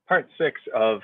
Part 6 of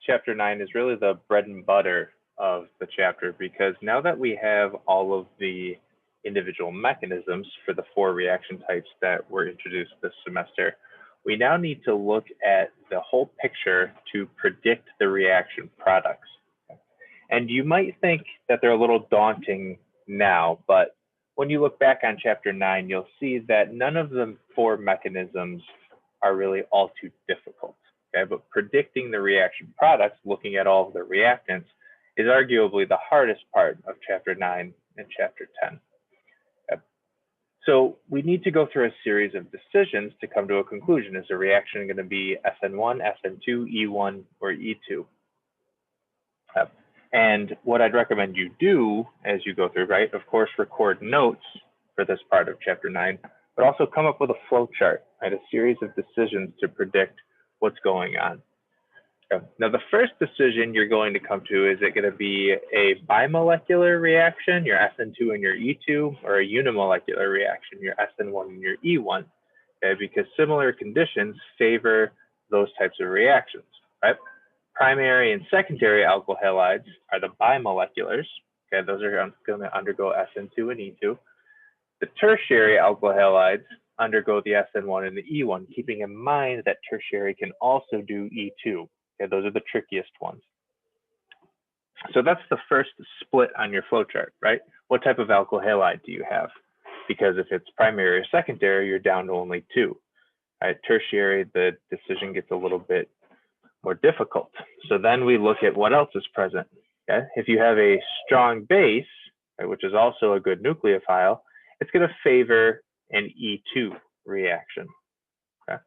chapter 9 is really the bread and butter of the chapter, because now that we have all of the individual mechanisms for the 4 reaction types that were introduced this semester, we now need to look at the whole picture to predict the reaction products. And you might think that they're a little daunting now, but when you look back on chapter 9, you'll see that none of the 4 mechanisms are really all too difficult. Okay, but predicting the reaction products, looking at all of the reactants, is arguably the hardest part of chapter 9 and chapter 10. Okay. So we need to go through a series of decisions to come to a conclusion. Is the reaction going to be SN1, SN2, E1, or E2? And what I'd recommend you do as you go through, right, of course, record notes for this part of chapter 9, but also come up with a flow chart, right, a series of decisions to predict what's going on. Okay. Now, the first decision you're going to come to, is it going to be a bimolecular reaction, your SN2 and your E2, or a unimolecular reaction, your SN1 and your E1? Okay, because similar conditions favor those types of reactions, right? Primary and secondary alkyl halides are the bimoleculars. Okay, those are going to undergo SN2 and E2. The tertiary alkyl halides undergo the SN1 and the E1, keeping in mind that tertiary can also do E2. Okay, those are the trickiest ones. So that's the first split on your flowchart, right? What type of alkyl halide do you have? Because if it's primary or secondary, you're down to only 2. Right? Tertiary, the decision gets a little bit more difficult. So then we look at what else is present. Okay? If you have a strong base, right, which is also a good nucleophile, it's going to favor an E2 reaction. Okay?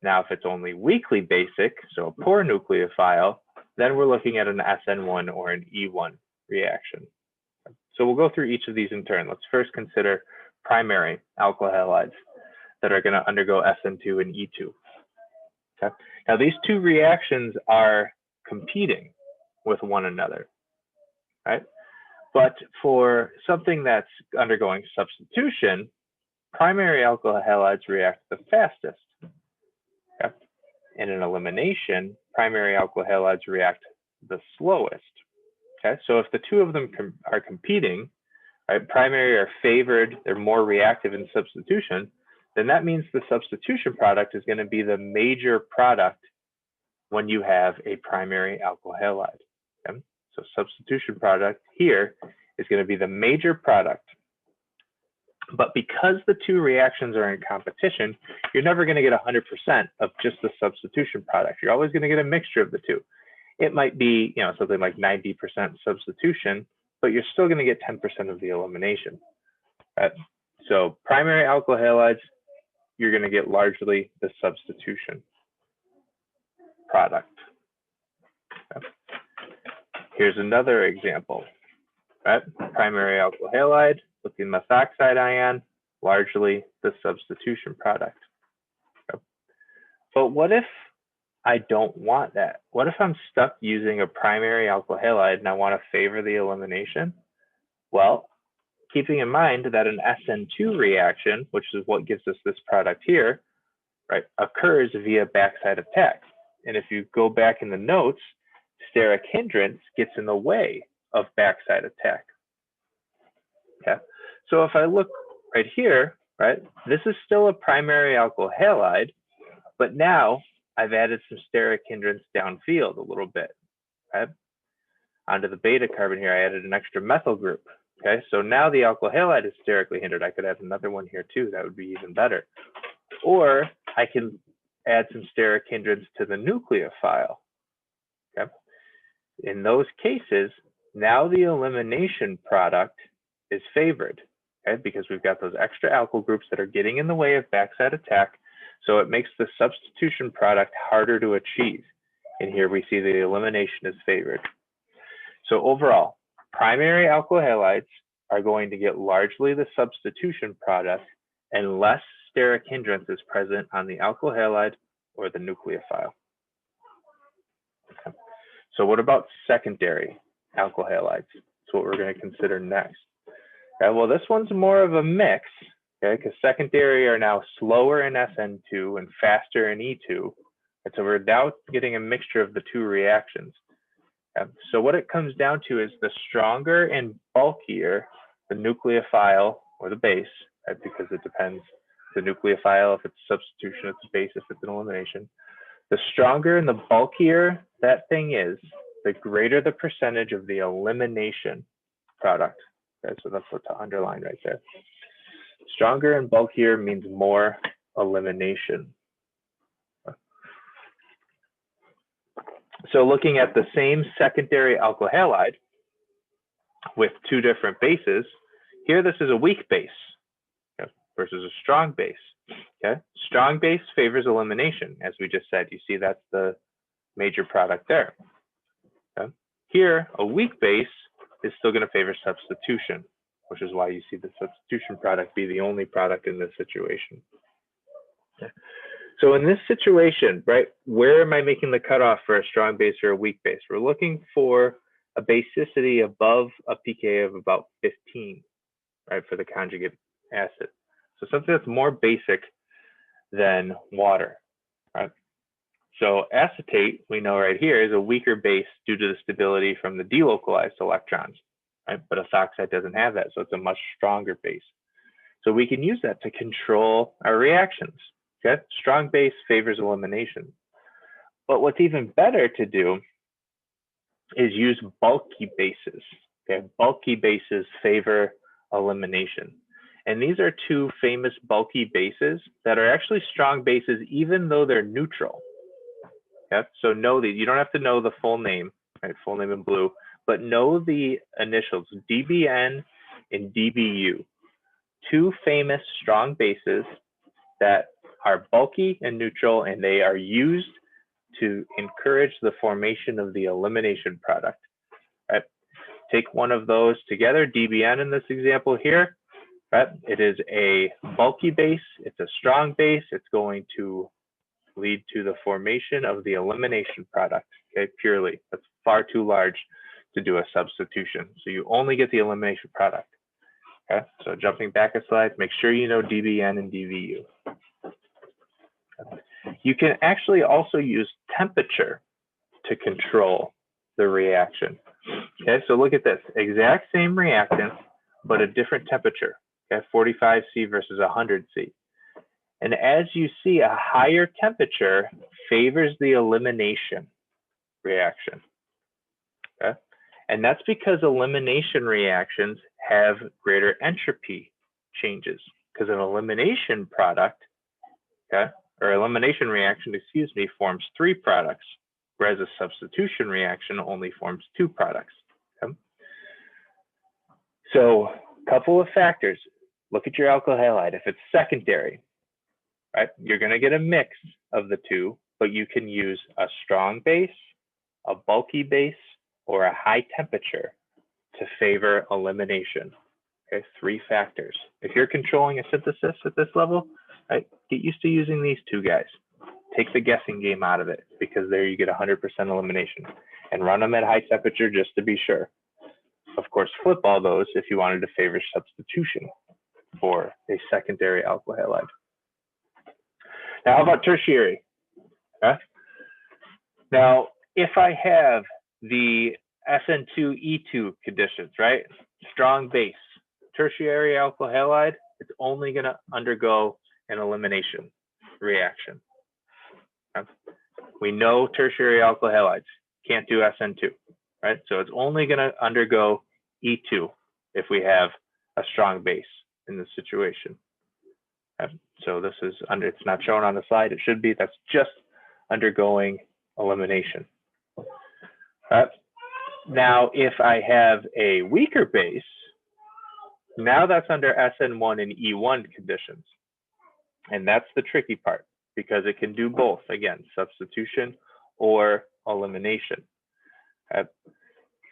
Now, if it's only weakly basic, so a poor nucleophile, then we're looking at an SN1 or an E1 reaction. So we'll go through each of these in turn. Let's first consider primary alkyl halides that are going to undergo SN2 and E2. Okay? Now, these 2 reactions are competing with one another, right? But for something that's undergoing substitution, primary alkyl halides react the fastest. Okay? In an elimination, primary alkyl halides react the slowest. Okay, so if the 2 of them are competing, right, primary are favored, they're more reactive in substitution, then that means the substitution product is going to be the major product when you have a primary alkyl halide. Okay? So substitution product here is going to be the major product. But because the 2 reactions are in competition, you're never going to get 100% of just the substitution product. You're always going to get a mixture of the 2. It might be, something like 90% substitution, but you're still going to get 10% of the elimination. So primary alkyl halides, you're going to get largely the substitution product. Okay. Here's another example. Right? Primary alkyl halide, lithium methoxide ion, largely the substitution product. Okay. But what if I don't want that? What if I'm stuck using a primary alkyl halide and I want to favor the elimination? Well, keeping in mind that an SN2 reaction, which is what gives us this product here, right, occurs via backside attack. And if you go back in the notes, steric hindrance gets in the way of backside attack. Okay, so if I look right here, right, this is still a primary alkyl halide, but now I've added some steric hindrance downfield a little bit. Okay, onto the beta carbon here, I added an extra methyl group. Okay, so now the alkyl halide is sterically hindered. I could add another one here too. That would be even better. Or I can add some steric hindrance to the nucleophile. Okay, in those cases, now the elimination product is favored. Okay, because we've got those extra alkyl groups that are getting in the way of backside attack. So it makes the substitution product harder to achieve. And here we see the elimination is favored. So overall, primary alkyl halides are going to get largely the substitution product unless steric hindrance is present on the alkyl halide or the nucleophile. Okay. So what about secondary alkyl halides? That's what we're going to consider next. Okay, well, this one's more of a mix, okay, because secondary are now slower in SN2 and faster in E2. And so we're now getting a mixture of the two reactions. So what it comes down to is the stronger and bulkier the nucleophile or the base, right? Because it depends. The nucleophile, if it's substitution, it's a base, if it's an elimination. The stronger and the bulkier that thing is, the greater the percentage of the elimination product. Okay, so that's what to underline right there. Stronger and bulkier means more elimination. So looking at the same secondary alkyl halide with two different bases, here this is a weak base, okay, versus a strong base. Okay, strong base favors elimination, as we just said. You see that's the major product there. Okay. Here, a weak base is still going to favor substitution, which is why you see the substitution product be the only product in this situation. Okay. So in this situation, right, where am I making the cutoff for a strong base or a weak base? We're looking for a basicity above a pK of about 15, right, for the conjugate acid. So something that's more basic than water, right? So acetate, we know right here, is a weaker base due to the stability from the delocalized electrons, right? But ethoxide doesn't have that, so it's a much stronger base. So we can use that to control our reactions. Okay, strong base favors elimination. But what's even better to do is use bulky bases. Okay, bulky bases favor elimination. And these are two famous bulky bases that are actually strong bases, even though they're neutral. Okay, so know these. You don't have to know the full name, right? Full name in blue, but know the initials, DBN and DBU. Two famous strong bases that are bulky and neutral, and they are used to encourage the formation of the elimination product. Right? Take one of those together, DBN in this example here. Right? It is a bulky base, it's a strong base, it's going to lead to the formation of the elimination product, okay, purely. That's far too large to do a substitution. So you only get the elimination product. Okay, so jumping back a slide, make sure you know DBN and DVU. You can actually also use temperature to control the reaction. Okay, so look at this, exact same reactant, but a different temperature. Okay, 45 C versus 100 C. And as you see, a higher temperature favors the elimination reaction. Okay, and that's because elimination reactions have greater entropy changes, because an elimination product, okay, or elimination reaction, excuse me, forms 3 products, whereas a substitution reaction only forms 2 products. Okay? So a couple of factors. Look at your alkyl halide. If it's secondary, right, you're going to get a mix of the two, but you can use a strong base, a bulky base, or a high temperature to favor elimination. Okay, 3 factors. If you're controlling a synthesis at this level, right, get used to using these 2 guys. Take the guessing game out of it, because there you get 100% elimination, and run them at high temperature just to be sure. Of course, flip all those if you wanted to favor substitution for a secondary alkyl halide. Now, how about tertiary? Okay. Now, if I have the SN2E2 conditions, right? Strong base, tertiary alkyl halide, it's only going to undergo an elimination reaction. Okay. We know tertiary alkyl halides can't do SN2, right? So it's only going to undergo E2 if we have a strong base in this situation. Okay. So this is it's not shown on the slide. It should be. That's just undergoing elimination. Now, if I have a weaker base, now that's under SN1 and E1 conditions. And that's the tricky part, because it can do both, again, substitution or elimination.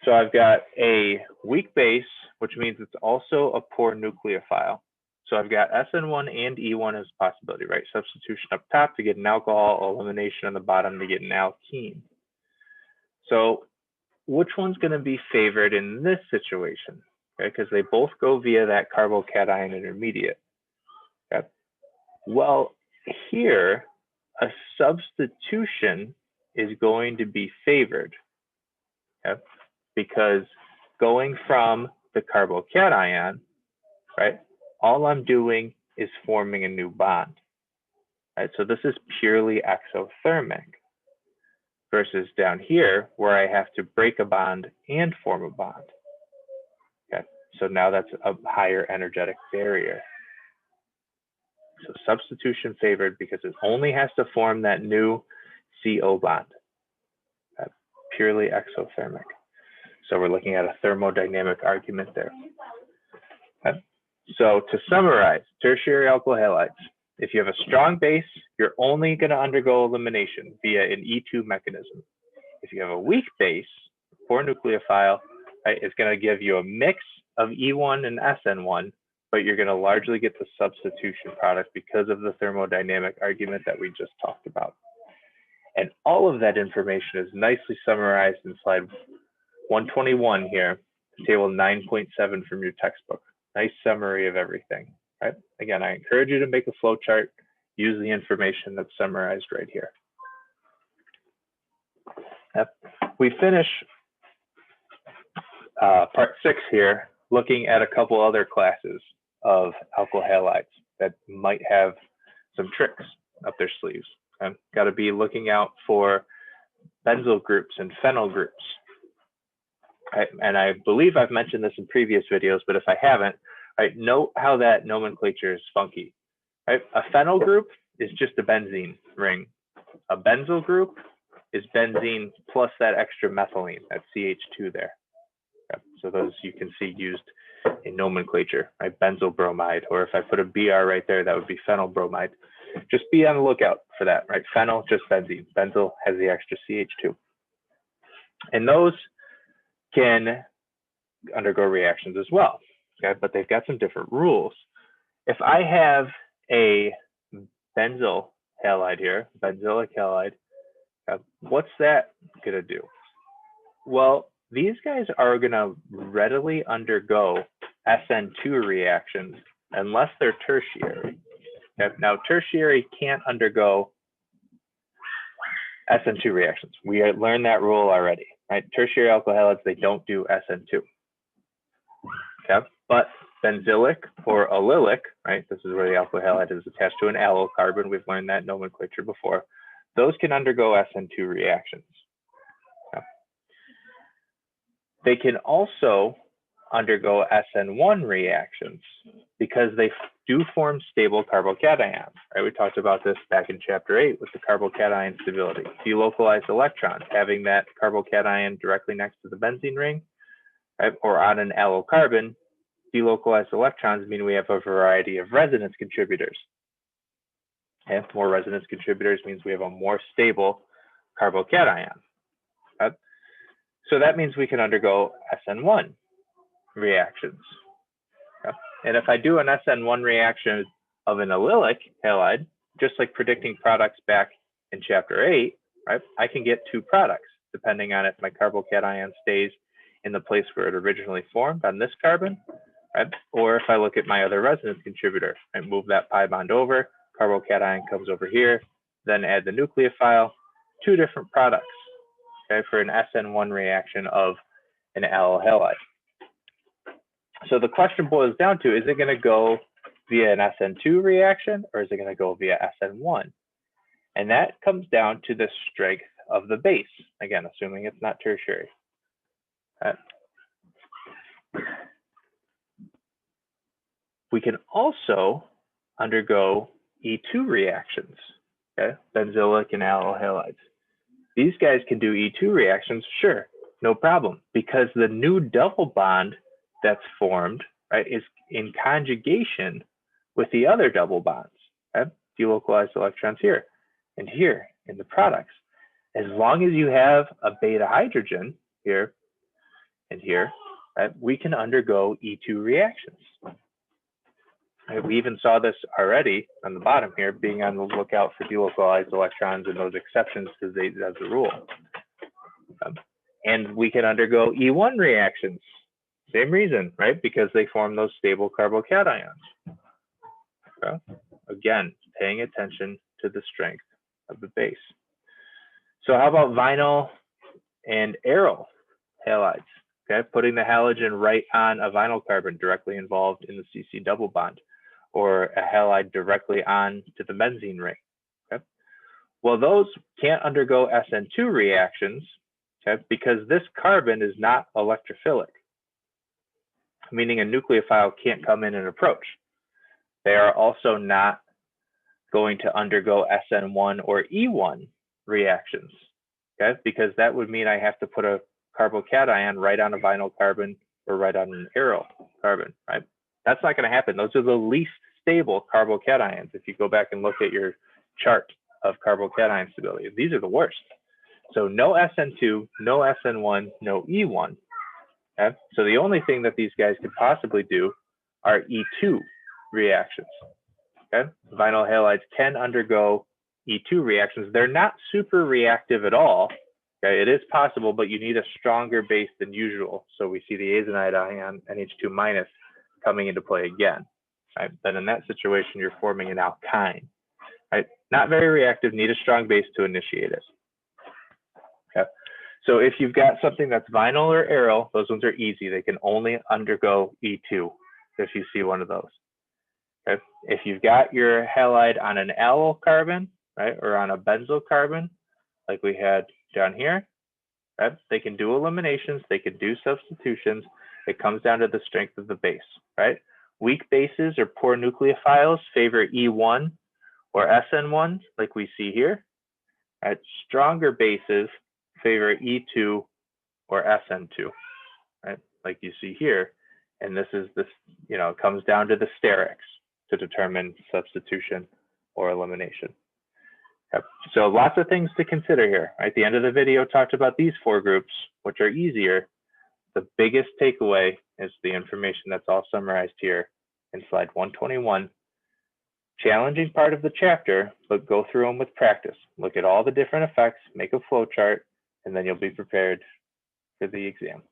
So I've got a weak base, which means it's also a poor nucleophile. So I've got SN1 and E1 as a possibility, right? Substitution up top to get an alcohol, elimination on the bottom to get an alkene. So which one's going to be favored in this situation? Okay, because they both go via that carbocation intermediate. Okay. Well, here a substitution is going to be favored, okay? Because going from the carbocation, right, all I'm doing is forming a new bond, right? So this is purely exothermic versus down here where I have to break a bond and form a bond. Okay, so now that's a higher energetic barrier. So substitution favored because it only has to form that new CO bond, purely exothermic. So we're looking at a thermodynamic argument there. Okay. So to summarize, tertiary alkyl halides, if you have a strong base, you're only going to undergo elimination via an E2 mechanism. If you have a weak base, poor nucleophile, right, it's going to give you a mix of E1 and SN1, but you're going to largely get the substitution product because of the thermodynamic argument that we just talked about. And all of that information is nicely summarized in slide 121 here, table 9.7 from your textbook. Nice summary of everything, right? Again, I encourage you to make a flow chart, use the information that's summarized right here. Yep. We finish part 6 here, looking at a couple other classes of alkyl halides that might have some tricks up their sleeves. Got to be looking out for benzyl groups and phenyl groups. Right? And I believe I've mentioned this in previous videos, but if I haven't, right, note how that nomenclature is funky. Right? A phenyl group is just a benzene ring. A benzyl group is benzene plus that extra methylene, that CH2 there. Okay. So those you can see used in nomenclature, right? Benzyl bromide, or if I put a BR right there, that would be phenyl bromide. Just be on the lookout for that, right? Phenyl, just benzene. Benzyl has the extra CH2. And those can undergo reactions as well, okay? But they've got some different rules. If I have a benzyl halide here, benzylic halide, what's that gonna do? Well, these guys are gonna readily undergo SN2 reactions unless they're tertiary. Okay? Now, tertiary can't undergo SN2 reactions. We learned that rule already, right? Tertiary alkyl halides, they don't do SN2. Okay, but benzylic or allylic, right? This is where the alkyl halide is attached to an allyl carbon. We've learned that nomenclature before. Those can undergo SN2 reactions. Okay. They can also undergo SN1 reactions because they do form stable carbocations, right? We talked about this back in chapter 8 with the carbocation stability. Delocalized electrons, having that carbocation directly next to the benzene ring, right? Or on an allyl carbon, delocalized electrons mean we have a variety of resonance contributors. And more resonance contributors means we have a more stable carbocation. Okay? So that means we can undergo SN1 reactions. Okay? And if I do an SN1 reaction of an allylic halide, just like predicting products back in chapter 8, right, I can get two products depending on if my carbocation stays in the place where it originally formed on this carbon, right? Or if I look at my other resonance contributor and move that pi bond over, carbocation comes over here, then add the nucleophile, two different products, okay, for an SN1 reaction of an allyl halide. So the question boils down to, is it going to go via an SN2 reaction or is it going to go via SN1? And that comes down to the strength of the base, again, assuming it's not tertiary. We can also undergo E2 reactions, okay? Benzylic and allyl halides. These guys can do E2 reactions, sure, no problem, because the new double bond that's formed, right, is in conjugation with the other double bonds, right? Delocalized electrons here and here in the products. As long as you have a beta hydrogen here and here, right, we can undergo E2 reactions. Right, we even saw this already on the bottom here, being on the lookout for delocalized electrons and those exceptions because that's the rule. And we can undergo E1 reactions. Same reason, right? Because they form those stable carbocations. Okay. Again, paying attention to the strength of the base. So how about vinyl and aryl halides? Okay, putting the halogen right on a vinyl carbon directly involved in the CC double bond, or a halide directly on to the benzene ring. Okay, well, those can't undergo SN2 reactions, okay, because this carbon is not electrophilic, meaning a nucleophile can't come in and approach. They are also not going to undergo SN1 or E1 reactions, okay, because that would mean I have to put a carbocation right on a vinyl carbon or right on an aryl carbon, right? That's not going to happen. Those are the least stable carbocations. If you go back and look at your chart of carbocation stability, these are the worst. So no SN2, no SN1, no E1. Okay? So the only thing that these guys could possibly do are E2 reactions. Okay? Vinyl halides can undergo E2 reactions. They're not super reactive at all. Okay? It is possible, but you need a stronger base than usual. So we see the azonide ion, NH2 minus, coming into play again. Right? Then in that situation, you're forming an alkyne. Right? Not very reactive, need a strong base to initiate it. Okay? So if you've got something that's vinyl or aryl, those ones are easy. They can only undergo E2 if you see one of those. Okay? If you've got your halide on an allyl carbon, right, or on a benzyl carbon, like we had down here, right, they can do eliminations, they can do substitutions. It comes down to the strength of the base, right? Weak bases or poor nucleophiles favor E1 or SN1, like we see here. Right? Stronger bases favor E2 or SN2, right? Like you see here. And this is this, you know, it comes down to the sterics to determine substitution or elimination. Yep. So lots of things to consider here. Right? The end of the video talked about these 4 groups, which are easier. The biggest takeaway is the information that's all summarized here in slide 121. Challenging part of the chapter, but go through them with practice. Look at all the different effects, make a flow chart, and then you'll be prepared for the exam.